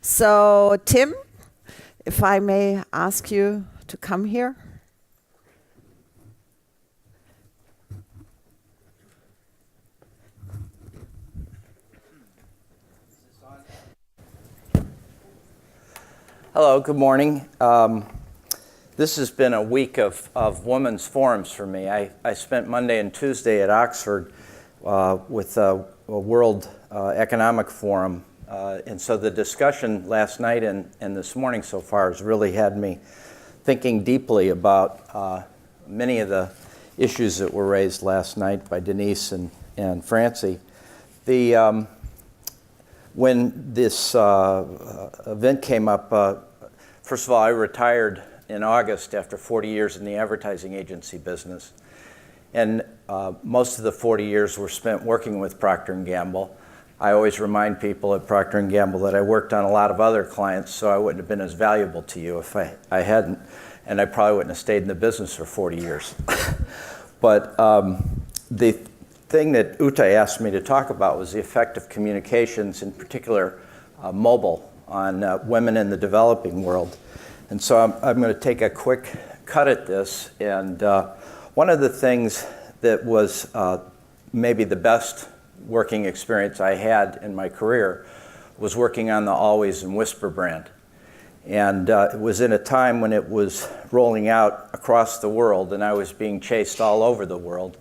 So, Tim, if I may ask you to come here. Hello, good morning. This has been a week of women's forums for me. I spent Monday and Tuesday at Oxford with a World Economic Forum. And so the discussion last night and this morning so far has really had me thinking deeply about many of the issues that were raised last night by Denise and Francie. When this event came up, first of all, I retired in August after 40 years in the advertising agency business. And most of the 40 years were spent working with Procter & Gamble. I always remind people at Procter & Gamble that I worked on a lot of other clients, so I wouldn't have been as valuable to you if I hadn't. And I probably wouldn't have stayed in the business for 40 years. But the thing that Uta asked me to talk about was the effect of communications, in particular mobile, on women in the developing world. And so I'm going to take a quick cut at this. And one of the things that was maybe the best working experience I had in my career was working on the Always and Whisper brand. And it was in a time when it was rolling out across the world and I was being chased all over the world.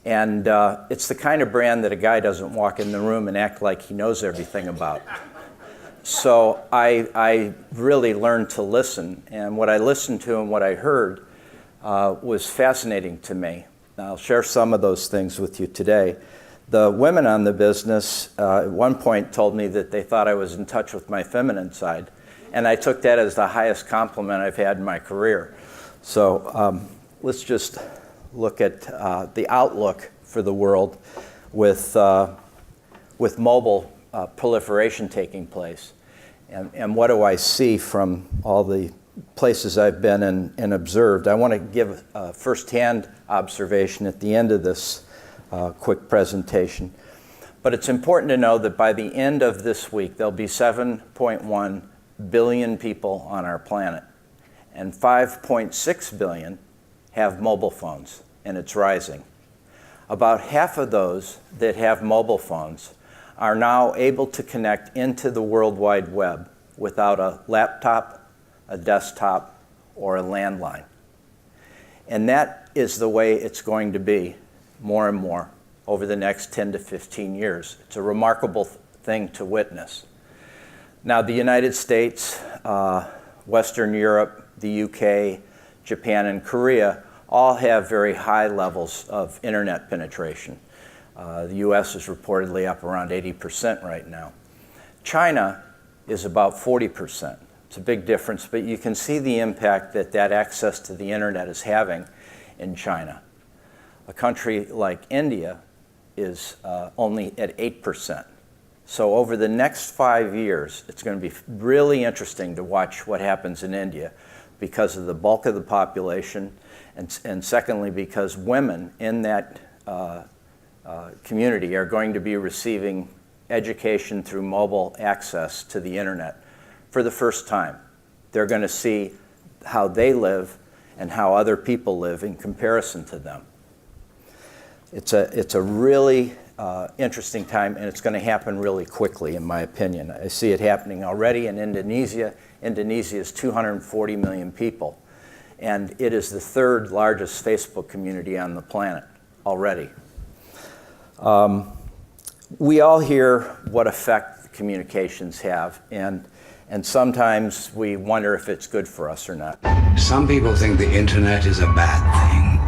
And it's the kind of brand that a guy doesn't walk in the room and act like he knows everything about. So I really learned to listen, and what I listened to and what I heard was fascinating to me. I'll share some of those things with you today. The women on the business at one point told me that they thought I was in touch with my feminine side, and I took that as the highest compliment I've had in my career. So let's just look at the outlook for the world with mobile proliferation taking place. And what do I see from all the places I've been and observed? I want to give a firsthand observation at the end of this quick presentation. But it's important to know that by the end of this week, there'll be 7.1 billion people on our planet. And 5.6 billion have mobile phones, and it's rising. About half of those that have mobile phones are now able to connect into the World Wide Web without a laptop, a desktop, or a landline. And that is the way it's going to be more and more over the next 10 to 15 years. It's a remarkable thing to witness. Now, the United States, Western Europe, the UK, Japan, and Korea all have very high levels of internet penetration. The US is reportedly up around 80% right now. China is about 40%. It's a big difference, but you can see the impact that access to the internet is having in China. A country like India is only at 8%. So over the next 5 years, it's going to be really interesting to watch what happens in India because of the bulk of the population, and secondly, because women in that community are going to be receiving education through mobile access to the internet for the first time. They're going to see how they live and how other people live in comparison to them. It's a really interesting time, and it's going to happen really quickly, in my opinion. I see it happening already in Indonesia. Indonesia is 240 million people, and it is the third largest Facebook community on the planet already. We all hear what effect communications have, and sometimes we wonder if it's good for us or not. Some people think the internet is a bad thing.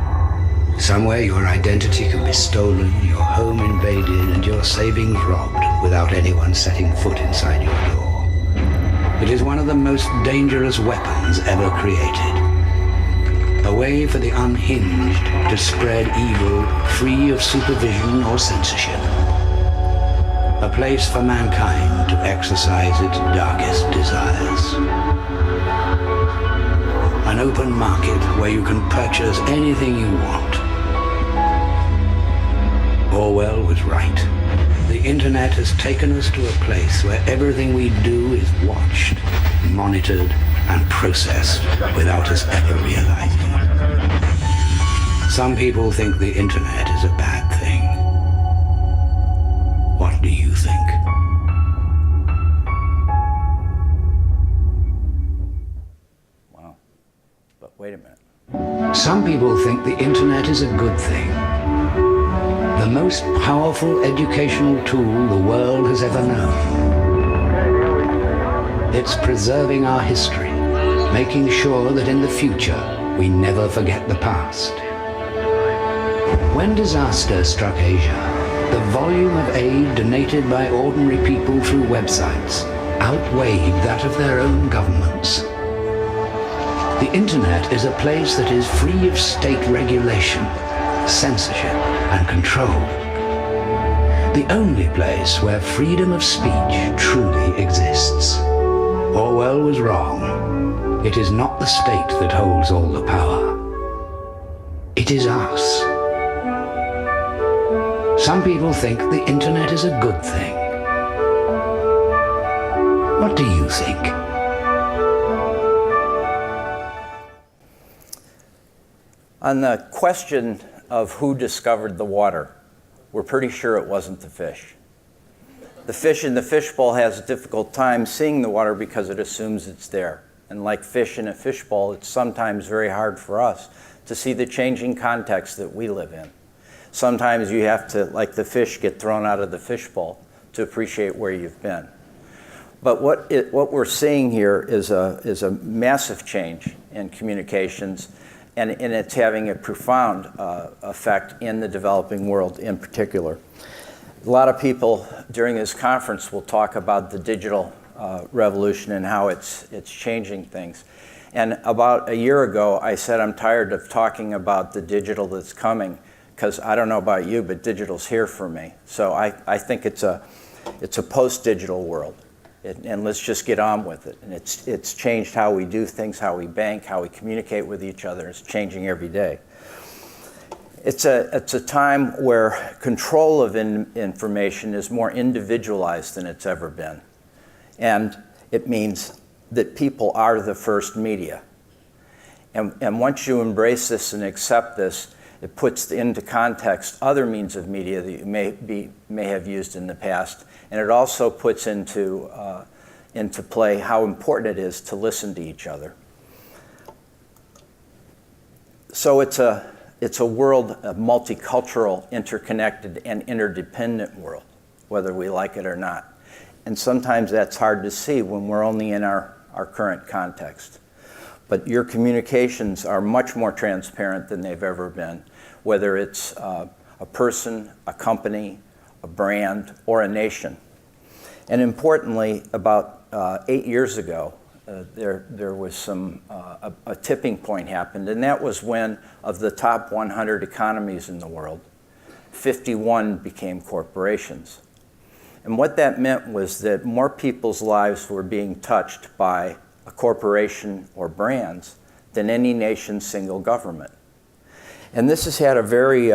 Somewhere your identity can be stolen, your home invaded, and your savings robbed without anyone setting foot inside your door. It is one of the most dangerous weapons ever created. A way for the unhinged to spread evil free of supervision or censorship. A place for mankind to exercise its darkest desires. An open market where you can purchase anything you want. Orwell was right. The internet has taken us to a place where everything we do is watched, monitored, and processed without us ever realizing. Some people think the internet is a bad thing. What do you think? Wow. But wait a minute. Some people think the internet is a good thing. The most powerful educational tool the world has ever known. It's preserving our history, making sure that in the future we never forget the past. When disaster struck Asia, the volume of aid donated by ordinary people through websites outweighed that of their own governments. The internet is a place that is free of state regulation, censorship, and control. The only place where freedom of speech truly exists. Orwell was wrong. It is not the state that holds all the power. It is us. Some people think the internet is a good thing. What do you think? On the question of who discovered the water, we're pretty sure it wasn't the fish. The fish in the fishbowl has a difficult time seeing the water because it assumes it's there. And like fish in a fishbowl, it's sometimes very hard for us to see the changing context that we live in. Sometimes you have to, like the fish, get thrown out of the fishbowl to appreciate where you've been. But what we're seeing here is a massive change in communications, and it's having a profound effect in the developing world in particular. A lot of people during this conference will talk about the digital revolution and how it's changing things. And about a year ago, I said I'm tired of talking about the digital that's coming, because I don't know about you, but digital's here for me. So I think it's a post-digital world. And let's just get on with it. And it's changed how we do things, how we bank, how we communicate with each other. It's changing every day. It's a time where control of information is more individualized than it's ever been. And it means that people are the first media. And once you embrace this and accept this, it puts into context other means of media that you may have used in the past. And it also puts into play how important it is to listen to each other. So it's a world, a multicultural, interconnected, and interdependent world, whether we like it or not. And sometimes that's hard to see when we're only in our current context. But your communications are much more transparent than they've ever been, whether it's a person, a company, a brand, or a nation. And importantly, about 8 years ago, there was a tipping point happened, and that was when, of the top 100 economies in the world, 51 became corporations. And what that meant was that more people's lives were being touched by a corporation or brands than any nation's single government. And this has had a very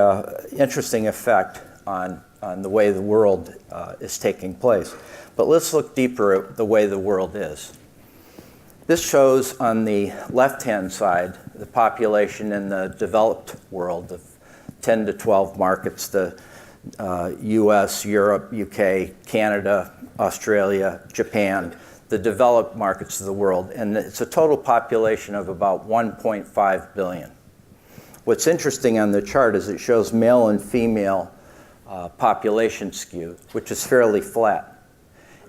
interesting effect on the way the world is taking place. But let's look deeper at the way the world is. This shows on the left-hand side the population in the developed world of 10 to 12 markets, the US, Europe, UK, Canada, Australia, Japan, the developed markets of the world. And it's a total population of about 1.5 billion. What's interesting on the chart is it shows male and female population skew, which is fairly flat.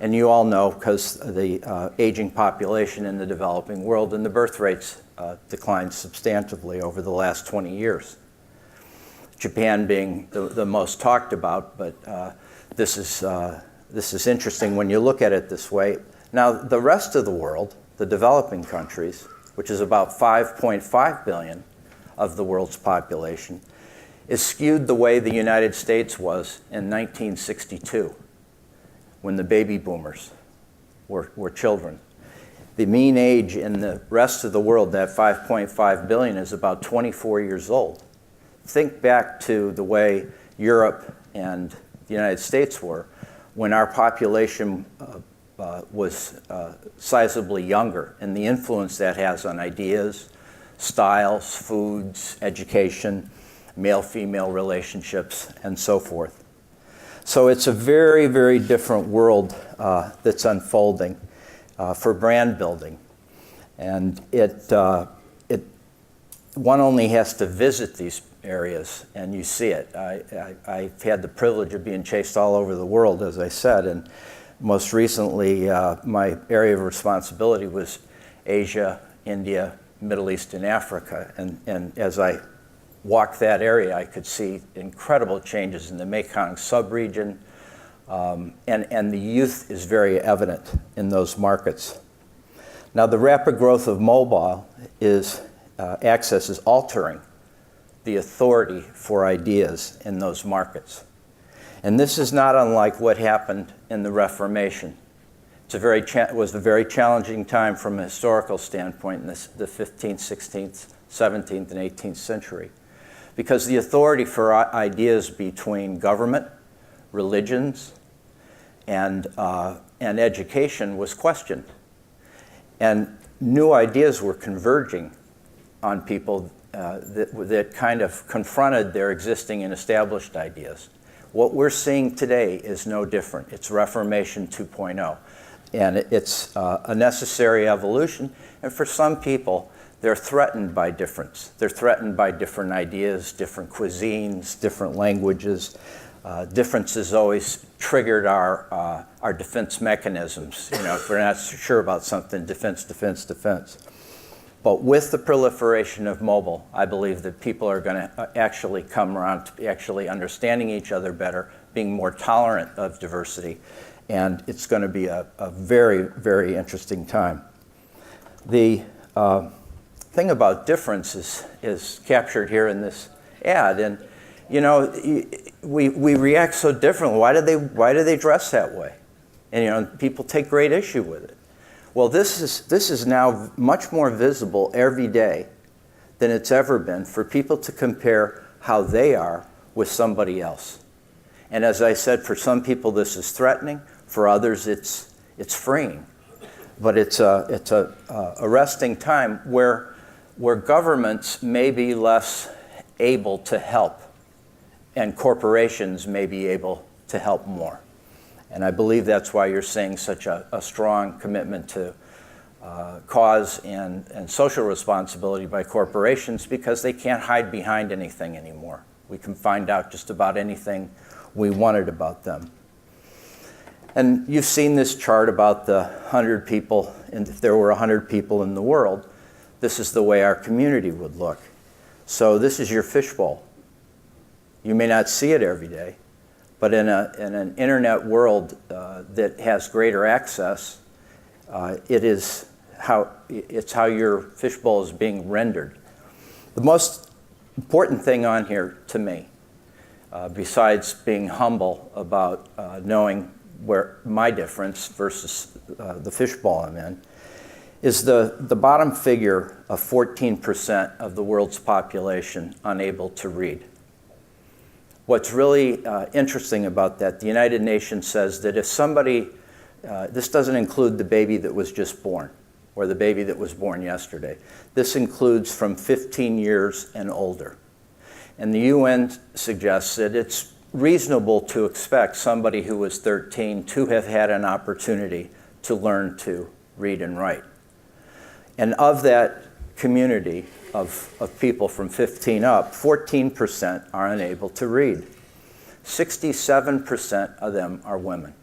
And you all know, because the aging population in the developing world and the birth rates declined substantively over the last 20 years. Japan being the most talked about, but this is interesting when you look at it this way. Now, the rest of the world, the developing countries, which is about 5.5 billion of the world's population, is skewed the way the United States was in 1962, when the baby boomers were children. The mean age in the rest of the world, that 5.5 billion, is about 24 years old. Think back to the way Europe and the United States were when our population was sizably younger, and the influence that has on ideas, styles, foods, education, male-female relationships, and so forth. So it's a very, very different world that's unfolding for brand building. And one only has to visit these areas and you see it. I've had the privilege of being chased all over the world, as I said, and most recently my area of responsibility was Asia, India, Middle East, and Africa. And as I walked that area, I could see incredible changes in the Mekong subregion, and the youth is very evident in those markets. Now, the rapid growth of mobile access is altering the authority for ideas in those markets. And this is not unlike what happened in the Reformation. It was a very challenging time from a historical standpoint in the 15th, 16th, 17th, and 18th century, because the authority for ideas between government, religions, and education was questioned. And new ideas were converging on people that kind of confronted their existing and established ideas. What we're seeing today is no different. It's Reformation 2.0. And it's a necessary evolution. And for some people, they're threatened by difference. They're threatened by different ideas, different cuisines, different languages. Differences always triggered our defense mechanisms. You know, if we're not sure about something, defense, defense, defense. But with the proliferation of mobile, I believe that people are going to actually come around to actually understanding each other better, being more tolerant of diversity, and it's going to be a very, very interesting time. The thing about difference is captured here in this ad, and you know, we react so differently. Why do they dress that way? And you know, people take great issue with it. Well, this is now much more visible every day than it's ever been for people to compare how they are with somebody else. And as I said, for some people this is threatening. For others, it's freeing. But it's a arresting time where governments may be less able to help, and corporations may be able to help more. And I believe that's why you're seeing such a strong commitment to cause and social responsibility by corporations, because they can't hide behind anything anymore. We can find out just about anything we wanted about them. And you've seen this chart about the 100 people, and if there were 100 people in the world, this is the way our community would look. So this is your fishbowl. You may not see it every day, but in an internet world that has greater access, it's how your fishbowl is being rendered. The most important thing on here to me, besides being humble about knowing where my difference versus the fishbowl I'm in, is the bottom figure of 14% of the world's population unable to read. What's really interesting about that, the United Nations says that if somebody, this doesn't include the baby that was just born or the baby that was born yesterday. This includes from 15 years and older. And the UN suggests that it's reasonable to expect somebody who was 13 to have had an opportunity to learn to read and write. And of that community of people from 15 up, 14% are unable to read. 67% of them are women.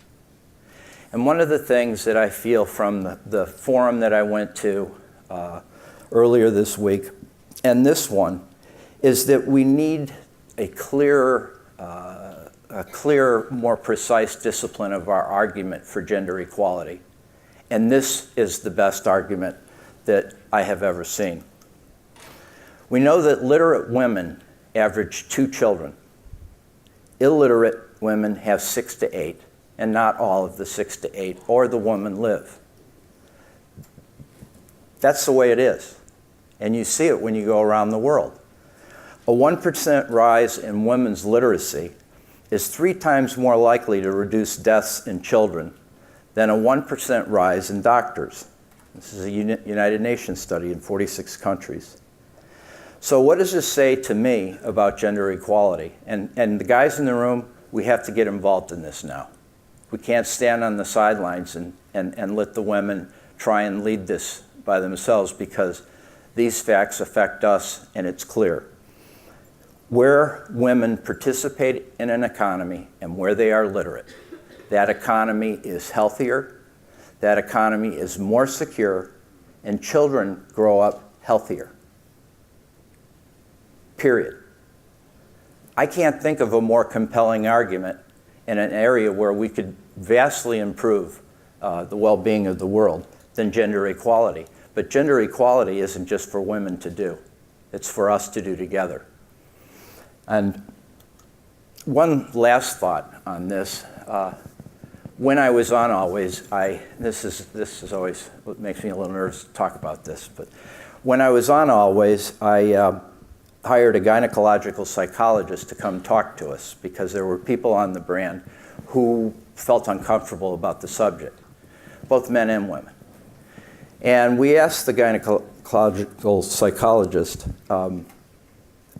And one of the things that I feel from the forum that I went to earlier this week and this one is that we need a clearer, more precise discipline of our argument for gender equality. And this is the best argument that I have ever seen. We know that literate women average 2 children. Illiterate women have 6 to 8, and not all of the 6 to 8 or the woman live. That's the way it is. And you see it when you go around the world. A 1% rise in women's literacy is 3 times more likely to reduce deaths in children than a 1% rise in doctors. This is a United Nations study in 46 countries. So what does this say to me about gender equality? And the guys in the room, we have to get involved in this now. We can't stand on the sidelines and let the women try and lead this by themselves, because these facts affect us, and it's clear. Where women participate in an economy and where they are literate, that economy is healthier, that economy is more secure, and children grow up healthier. Period. I can't think of a more compelling argument in an area where we could vastly improve the well-being of the world than gender equality. But gender equality isn't just for women to do. It's for us to do together. And one last thought on this. When I was on Always, this is always what makes me a little nervous to talk about this, but when I was on Always, I hired a gynecological psychologist to come talk to us, because there were people on the brand who felt uncomfortable about the subject, both men and women. And we asked the gynecological psychologist,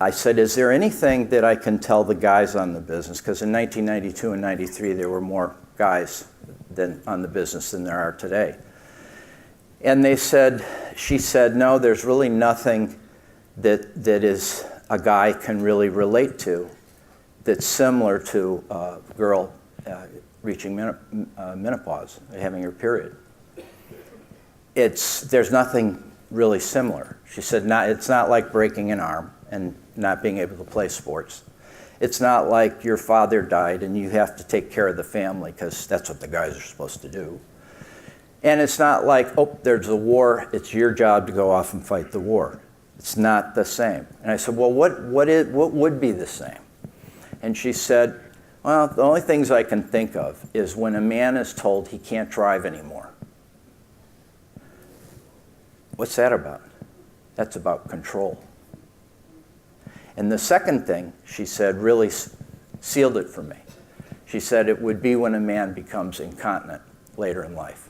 I said, is there anything that I can tell the guys on the business? Because in 1992 and 93, there were more guys on the business than there are today. And she said, no, there's really nothing that is a guy can really relate to that's similar to a girl reaching menopause, having her period. There's nothing really similar. She said, it's not like breaking an arm and not being able to play sports. It's not like your father died and you have to take care of the family, because that's what the guys are supposed to do. And it's not like, oh, there's a war, it's your job to go off and fight the war. It's not the same. And I said, well, what would be the same? And she said, well, the only things I can think of is when a man is told he can't drive anymore. What's that about? That's about control. And the second thing, she said, really sealed it for me. She said it would be when a man becomes incontinent later in life,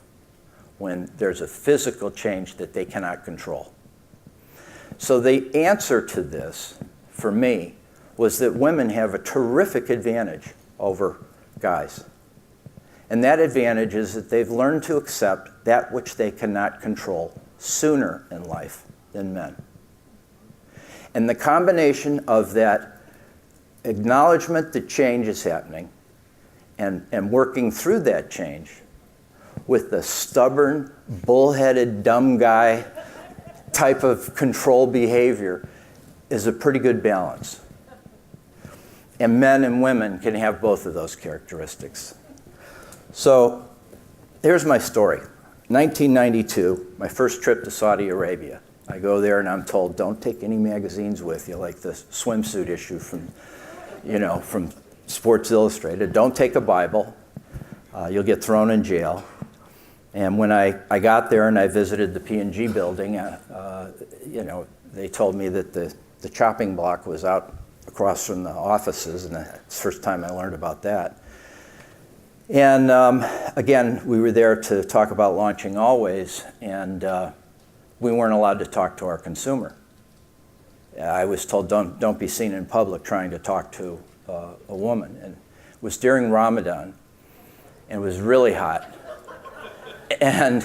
when there's a physical change that they cannot control. So the answer to this, for me, was that women have a terrific advantage over guys. And that advantage is that they've learned to accept that which they cannot control sooner in life than men. And the combination of that acknowledgement that change is happening and working through that change with the stubborn, bullheaded, dumb guy type of control behavior is a pretty good balance. And men and women can have both of those characteristics. So here's my story. 1992, my first trip to Saudi Arabia. I go there and I'm told, don't take any magazines with you, like the swimsuit issue from Sports Illustrated. Don't take a Bible. You'll get thrown in jail. And when I got there and I visited the P&G building, they told me that the chopping block was out across from the offices, and that's the first time I learned about that. And again, we were there to talk about launching Always, and we weren't allowed to talk to our consumer. I was told, don't be seen in public trying to talk to a woman. And it was during Ramadan, and it was really hot. And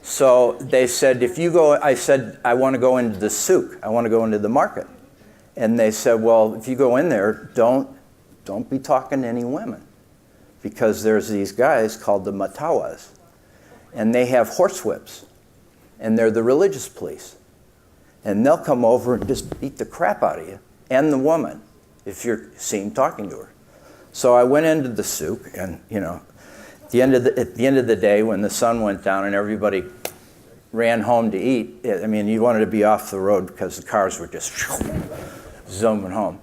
so they said, if you go, I said, I want to go into the souk, I want to go into the market. And they said, well, if you go in there, don't be talking to any women, because there's these guys called the matawas, and they have horsewhips, and they're the religious police. And they'll come over and just beat the crap out of you and the woman if you're seen talking to her. So I went into the souk, and at the end of the day, when the sun went down and everybody ran home to eat, you wanted to be off the road because the cars were just zooming home.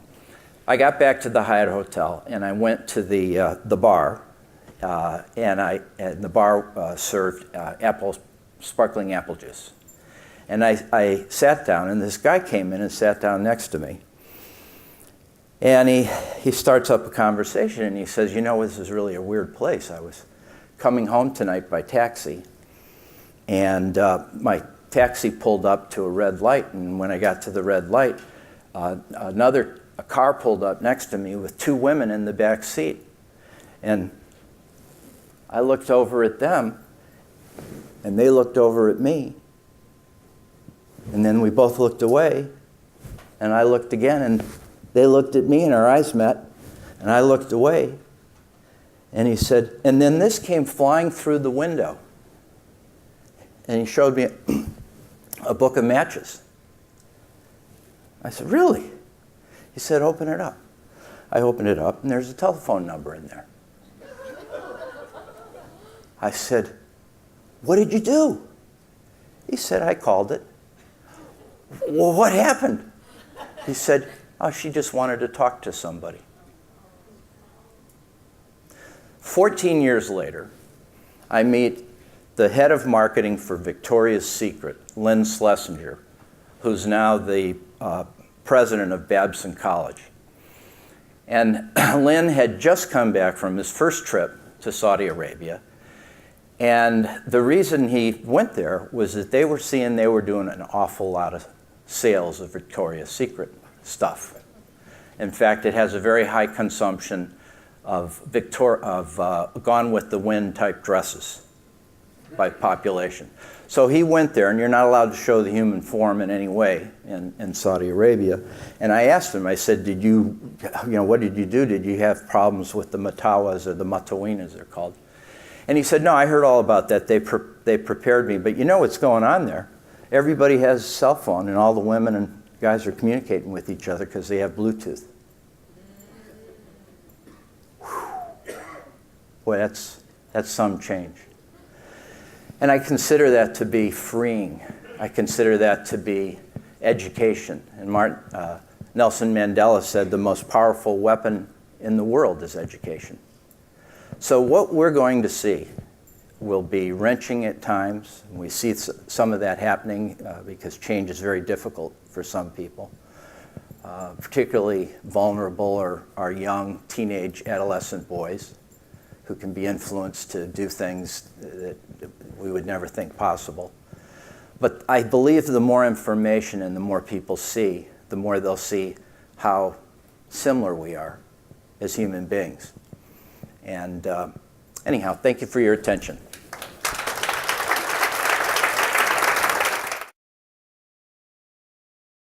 I got back to the Hyatt Hotel and I went to the bar, and the bar served sparkling apple juice. And I sat down, and this guy came in and sat down next to me. And he starts up a conversation and he says, you know, this is really a weird place. I was coming home tonight by taxi, and my taxi pulled up to a red light, and when I got to the red light, a car pulled up next to me with two women in the back seat. And I looked over at them, and they looked over at me. And then we both looked away, and I looked again, and they looked at me, and our eyes met, and I looked away. And he said, and then this came flying through the window. And he showed me a book of matches. I said, really? He said, open it up. I opened it up, and there's a telephone number in there. I said, what did you do? He said, I called it. Well, what happened? He said, oh, she just wanted to talk to somebody. 14 years later, I meet the head of marketing for Victoria's Secret, Lynn Schlesinger, who's now the president of Babson College. And Lynn had just come back from his first trip to Saudi Arabia. And the reason he went there was that they were seeing they were doing an awful lot of sales of Victoria's Secret stuff. In fact, it has a very high consumption of Gone with the Wind type dresses by population. So he went there, and you're not allowed to show the human form in any way in Saudi Arabia. And I asked him, I said, what did you do? Did you have problems with the matawas or the matawin, as they're called? And he said, no, I heard all about that. They prepared me. But you know what's going on there? Everybody has a cell phone, and all the women and guys are communicating with each other because they have Bluetooth. Whew. Boy, that's some change. And I consider that to be freeing. I consider that to be education. And Nelson Mandela said the most powerful weapon in the world is education. So what we're going to see will be wrenching at times. We see some of that happening because change is very difficult for some people, particularly vulnerable or young teenage adolescent boys who can be influenced to do things that we would never think possible. But I believe the more information and the more people see, the more they'll see how similar we are as human beings. And anyhow, thank you for your attention.